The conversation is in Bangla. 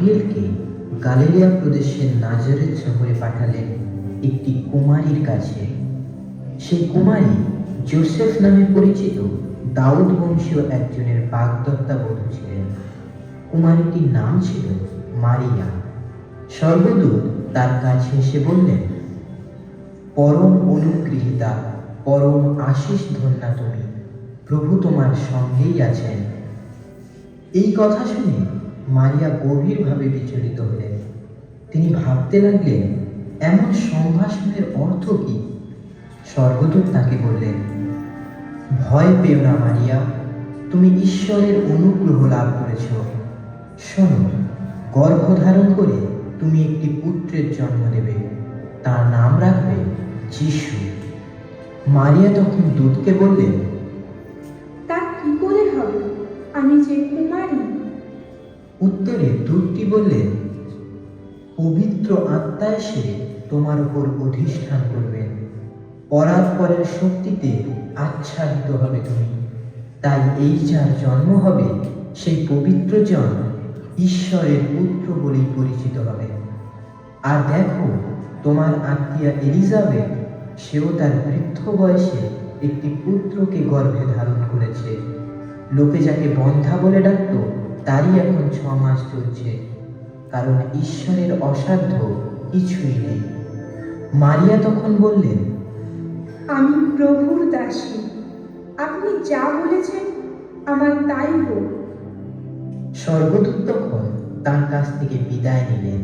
গাব্রিয়েলকে গালিলিয়া প্রদেশের নাজারেথ শহরে পাঠালেন একটি কুমারীর কাছে। সেই কুমারী জোসেফ নামে পরিচিত দাউদ বংশীয় একজনের বাগদত্তাবধূ ছিলেন। কুমারীটির নাম ছিল মারিয়া। স্বর্গদূত তার কাছে এসে বললেন, পরম অনুগৃহীতা, পরম আশিস ধন্যা তুমি, প্রভু তোমার সঙ্গেই আছেন। এই কথা শুনে মারিয়া গভীরভাবে বিচলিত হলেন। তিনি ভাবতে লাগলেন, এমন সম্ভাষণের অর্থ কি? স্বর্গদূত তাকে বললেন, ভয় পেও না মারিয়া, তুমি ঈশ্বরের অনুগ্রহ লাভ করেছ। শোনো, গর্ভধারণ করে তুমি একটি পুত্রের জন্ম দেবে, তার নাম রাখবে যিশু। মারিয়া তখন দূতকে বললেন, তা কি করে হবে, আমি যে কুমারী? উত্তরে দূতটি বললেন, পবিত্র আত্মা এসে তোমার উপর অধিষ্ঠান করবেন, পরাৎপরের শক্তিতে আচ্ছাদিত হবে তুমি। তাই এই যার জন্ম হবে সেই পবিত্র জন ঈশ্বরের পুত্র বলেই পরিচিত হবে। আর দেখো, তোমার আত্মীয়া এলিজাবেথ, সেও তার বৃদ্ধ বয়সে একটি পুত্রকে গর্ভে ধারণ করেছে। লোকে যাকে বন্ধ্যা বলে ডাকত, তারই এখন 6 মাস চলছে, কারণ ঈশ্বরের অসাধ্য কিছুই নেই। মারিয়া তখন বললেন, আমি প্রভুর দাসী, আপনি যা বলেছেন আমার তাই হোক। স্বর্গদূত তখন তার কাছ থেকে বিদায় নিলেন।